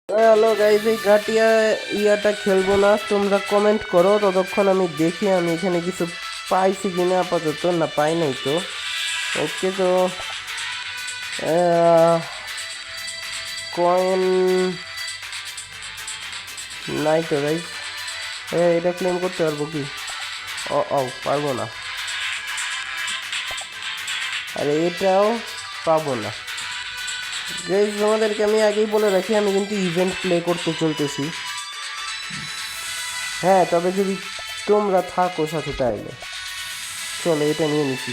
Hello guys, এই ঘাটিয়া ইয়াটা খেলবো না, তোমরা কমেন্ট করো, ততক্ষণ আমি দেখি আমি এখানে কিছু পাইছি কিনা। আপাতত না, পাই নাই তো। ওকে, তো কয়েন নাই তো গাইস। এটা ক্লেম করতে পারবো কি? ও ও, পারবো না। আরে এটাও পাবো না গাইস। তোমাদেরকে আমি আগেই বলে রাখি, আমি কিন্তু ইভেন্ট প্লে করতে চলতেছি। হ্যাঁ, তবে যদি তোমরা থাকো সাথে তাইলে চলো এটা নিয়ে নিচ্ছি।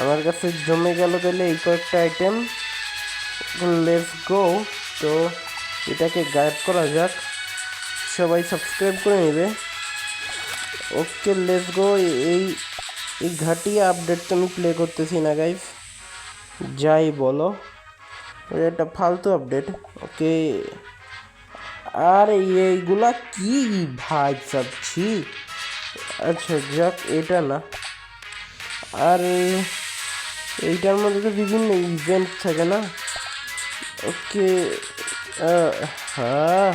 আমার কাছে জমে গেল তাহলে এই কয়েকটা আইটেম। Let's go. তো এটাকে গাইড করা যাক, সবাই সাবস্ক্রাইব করে নেবে। ওকে, লেটস গো। এই এই ঘাটিয়া আপডেট তো আমি প্লে করতেছি না গাইস, যাই বলো। এটা ফালতু আপডেট। ওকে, আর এইগুলা কি ভাই চাচ্ছি। আচ্ছা যাক, এটা না। আর এইটার মধ্যে তো বিভিন্ন ইভেন্ট থাকে না। ওকে, হ্যাঁ,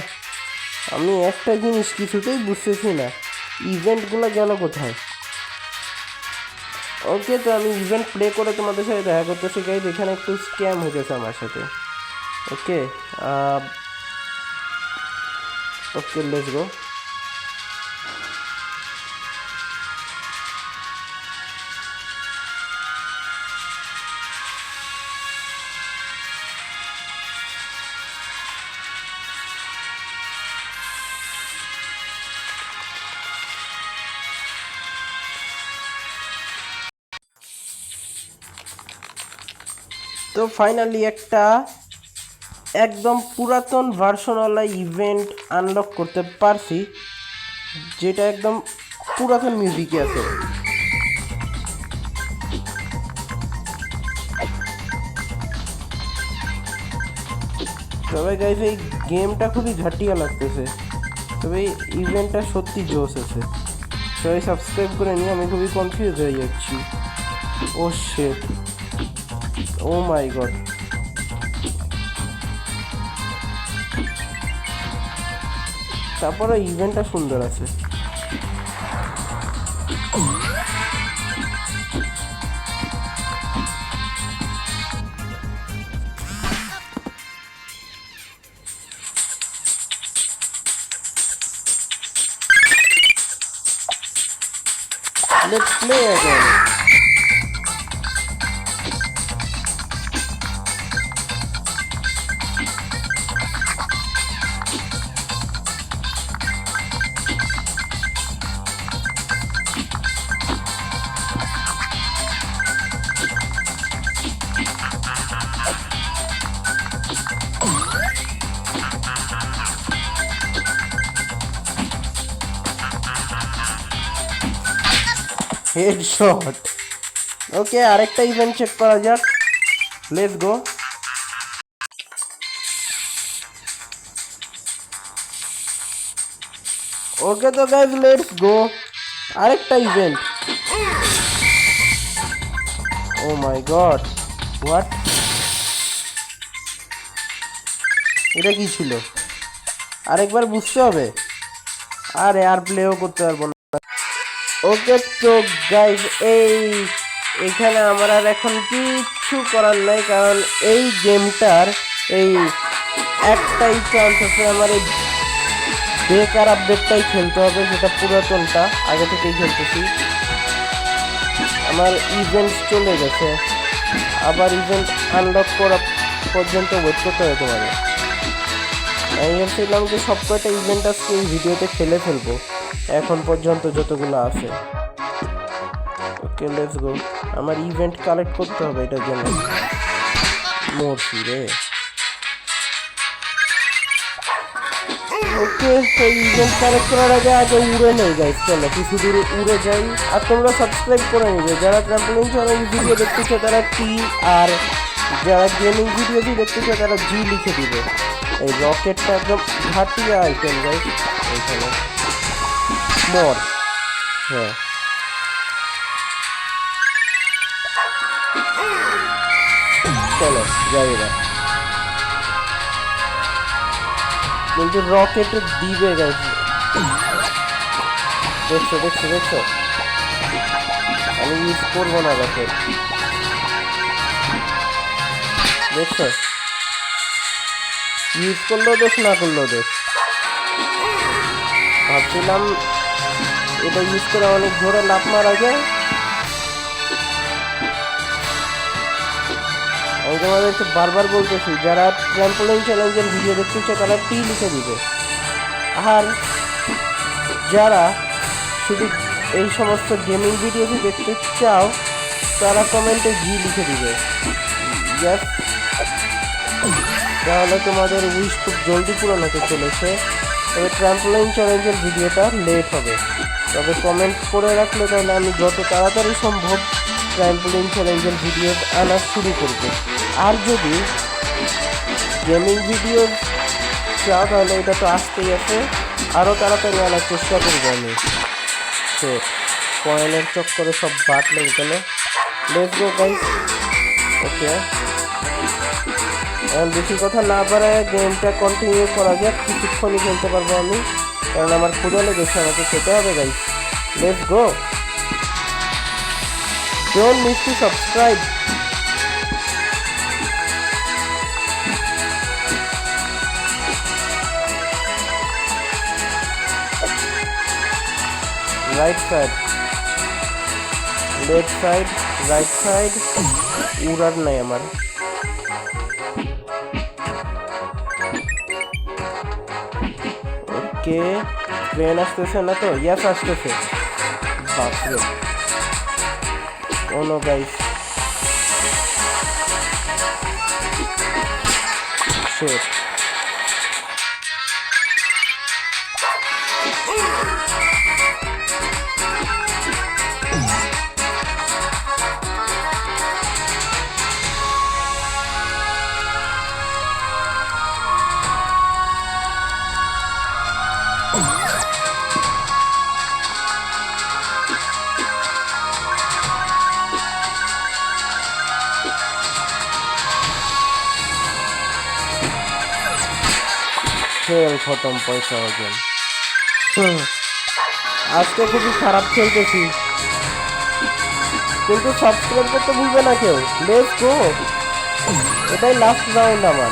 আমি একটা জিনিস কিছুতেই বুঝতেছি না, ইভেন্টগুলো গেল কোথায়। ওকে, তো আমি ইভেন্ট প্লে করে তোমাদের সাথে দেখা করতেছি গাইজ। এখানে একটু স্ক্যাম হয়ে গেছে আমার সাথে। ওকে, ওকে, লেটস গো। তো ফাইনালি একটা একদম পুরাতন ভার্সনওয়ালা ইভেন্ট আনলক করতে পারছি, যেটা একদম পুরাতন মিউজিকে আছে। তবে গাইজ এই গেমটা খুবই ঘাটিয়া লাগতেছে, তবে এই ইভেন্টটা সত্যি জোস আছে। সবাই সাবস্ক্রাইব করে নিয়ে, আমি খুবই কনফিউজ হয়ে যাচ্ছি। ও শিট, ও মাই গড। তারপরে ইভেন্টটা সুন্দর আছে। Let's play again. হেডশট। ওকে, আরেকটা ইভেন্ট চেক করা যাক। Let's go. ওকে তো গাইজ, লেটস গো। আরেকটা event. Oh my God, what? এটা কি ছিল? আরেকবার বুঝতে হবে। আরে আর প্লেও করতে পারবো না। ওকে তো গাইজ, এইখানে আমার আর এখন কিচ্ছু করার নাই, কারণ এই গেমটার এই একটাই চান্স আছে, আমার এই বেকার আপডেটটাই খেলতে হবে, যেটা পুরাতনটা আগে থেকেই খেলতেছি। আমার ইভেন্ট চলে গেছে, আবার ইভেন্ট আনলক করা পর্যন্ত ওয়েট করতে হতে পারে। আমি ভেবেছিলাম যে সব কয়টা ইভেন্ট আজকে এই ভিডিওতে খেলে ফেলবো, এখন পর্যন্ত যতগুলো আছে। ওকে, লেটস গো। আমার ইভেন্ট কালেক্ট করতে হবে এটার জন্য। মরছি রে। ওকে, এই ইভেন্ট কালেক্ট করার আগে উড়ে নেই গাইস। চলো কিছু দূর উড়ে যাই। আর তোমরা সাবস্ক্রাইব করে নিবে, যারা ট্রাম্পলিন চ্যানেল ভিডিও দেখতেছো তারা টি, আর যারা গেমিং ভিডিও দেখতেছো তারা জি লিখে দিবে। এই রকেটটা একদম ঘাটিয়া আইটেম গাইস। এইখানে মর। হ্যাঁ, চলো যাই এবার। কিন্তু রকেট দিবে গাইস। দেখছো দেখছো দেখছো, আমি ইউজ করবো না রকেট, দেখছো ইউজ করলেও দোষ, না করলেও দোষ। ভাবছিলাম এটা ইউজ করে অনেক জোরে লাফ মারা যায়। আমি তোমাদেরকে বারবার বলতেছি, যারা ট্র্যাম্পোলিন চ্যালেঞ্জের ভিডিও দেখতেছে তারা টি লিখে দিবে, আর যারা শুধু এই সমস্ত গেমিং ভিডিওটি দেখতে চাও তারা কমেন্টে জি লিখে দিবে। ইয়াস, তাহলে তোমাদের উইশ খুব জলদি পূরণ হতে চলেছে। তবে ট্র্যাম্পোলিন চ্যালেঞ্জের ভিডিওটা লেট হবে, তবে কমেন্ট করে রাখলে তাহলে আমি যত তাড়াতাড়ি সম্ভব ট্র্যাম্পোলিন চ্যালেঞ্জের ভিডিও আনা শুরু করব। আর যদি গেমিং ভিডিও চাও তাহলে এটা তো আসতেই আছে, আরও তাড়াতাড়ি আনার চেষ্টা করবো আমি। তো কয়েনের চক্করে সব বাদ লেগে গেল। Let's go guys. ওকে, বেশি কথা না বাড়ায় গেমটা কন্টিনিউ করা যাক। কিছুক্ষণই খেলতে পারবো আমি, কারণ আমার ক্ষুধা লেগেছে, আমাকে খেতে হবে guys. Let's go, don't miss to subscribe. Right side, left side, right side, উড়ার নাই আমার। ওকে, ট্রেন আসতেছে না তো? ইয়াস আসতেছে। বাপরে, ও নো গাইস, শিট। খেল খতম, পয়সা অর্জন। আজকে খুবই খারাপ খেলতেছি, কিন্তু সাবস্ক্রাইব করতে ভুলবে না কেউ। লেটস গো, এটাই লাস্ট রাউন্ড আমার,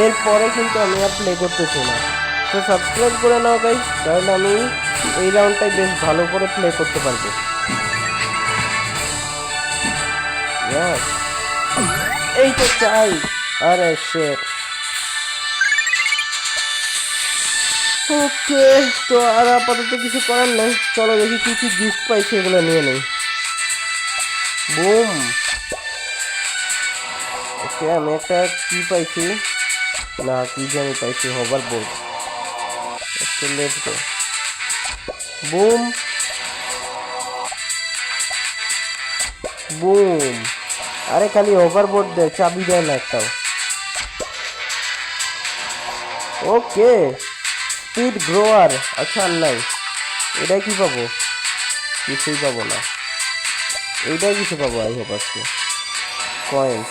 এরপরে কিন্তু আমি আর প্লে করতেছি না। তো সাবস্ক্রাইব করে নাও গাইস, তাহলে আমি এই রাউন্ডটাই বেশ ভালো করে প্লে করতে পারবো। এই তো চাই। আরে শিট। ওকে, তো আর আপাতত কিছু করার নেই, চলো দেখি কি কি গিফট পাইছি, এগুলো নিয়ে নেই। বুম। ওকে, আমি একটা কি পাইছি, না কি জানি পাইছি, hover board. Okay, let's go. Boom boom. আরে খালি হোভার বোর্ড দেয়, চাবি দেয় না একটাও। Okay, speed grower. আচ্ছা, নাই, এটাই কি পাবো? কিছুই পাবো না। এইটাই কিছু পাবো, আই হোপ আজকে। Coin,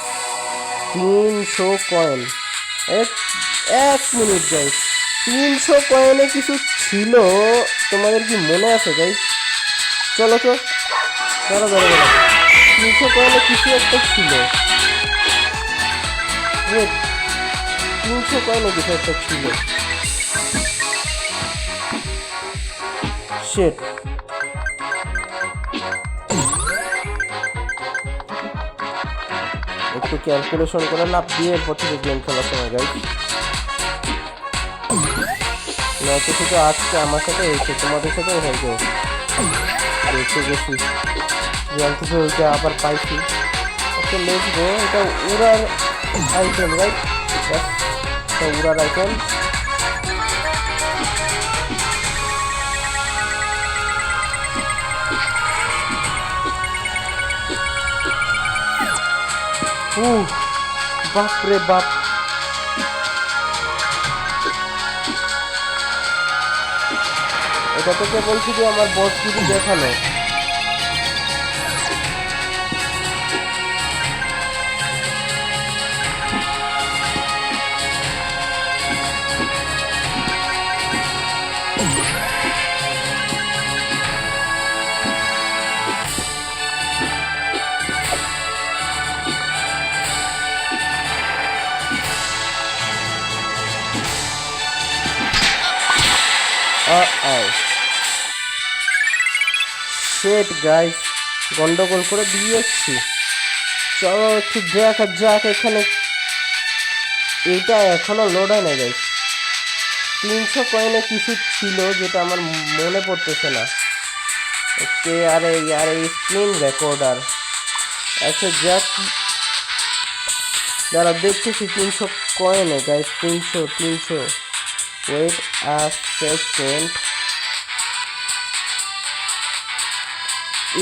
300 coin. এক মিনিট গাইস, 300 কয়েনে কিছু ছিল, তোমাদের কি মনে আছে গাইস? চলো তো, দাঁড়া দাঁড়া দাঁড়া, 300 কয়েনে কিছু একটা ছিল। 300 কয়েনে কিছু একটা ছিল। শিট। একটু ক্যালকুলেশন করে লাভ দিয়ে এরপর থেকে গেম খেলার সময় গাইস, নয়তো শুধু আজকে আমার সাথে হয়েছে, তোমাদের সাথেও হয়েছে। দেখে গেছি, জানতেছি ওইটা আবার পাইছি। ওকে, লেটস গো। এটা উড়ার আইটেম রাইট? এটা উড়ার আইটেম। বাপরে বাপ, এটা থেকে বলছি যে আমার বস যদি দেখানো। শিট গাইস, গন্ডগোল করে দিয়েছি। চলো একটু দেখা যাক এখানে। এটা এখনো লোড হয় না গাইস। 300 কয়েনে কিছু ছিল যেটা আমার মনে পড়তেছে না। ওকে, আরে ইয়ার এই স্ক্রিন রেকর্ডার। আচ্ছা যাক, যারা দেখতেছি 300 কয়েনে গাইস, 300। Wait a second.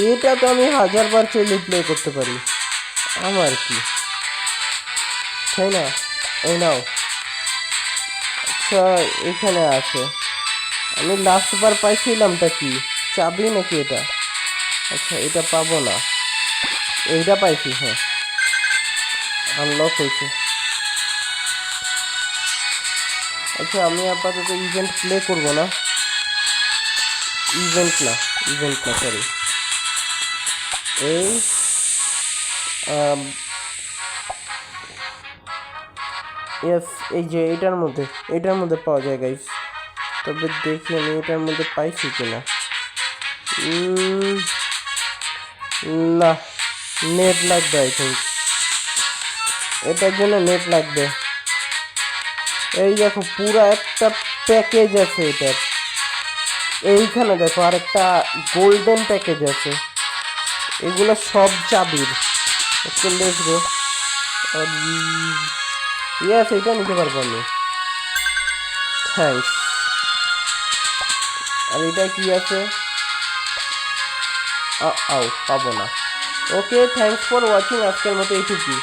এটা তো আমি 1000 বার চাইলে প্লে করতে পারি, আমার কি, তাই না? এই নাও। আচ্ছা, এখানে আছে। আমি লাস্ট বার পাইছিলামটা কি, চাবি নাকি এটা? আচ্ছা, এটা পাবো না, এইটা পাইছি। হ্যাঁ, আনলক হয়েছে। আচ্ছা, আমি আপাতত ইভেন্ট প্লে করব না। ইভেন্ট না, সরি। এই ইয়েস, এই যে এটার মধ্যে পাওয়া যায় গাইস। তবে দেখি আমি এটার মধ্যে পাইছি কিনা। না, নেট লাগবে আই থিঙ্ক। এটার জন্য নেট লাগবে। এই দেখো, পুরা একটা প্যাকেজ আছে এটার। এইখানে দেখো আরেকটা গোল্ডেন প্যাকেজ আছে। এগুলো সব চাবির। ওকে, লেটস গো। ইয়েস, এটা নিতে পারবো আমি। থ্যাঙ্কস। আর এটা কি আছে? পাবো না। ওকে, থ্যাঙ্কস ফর ওয়াচিং। আজকের মতো এইটুকুই।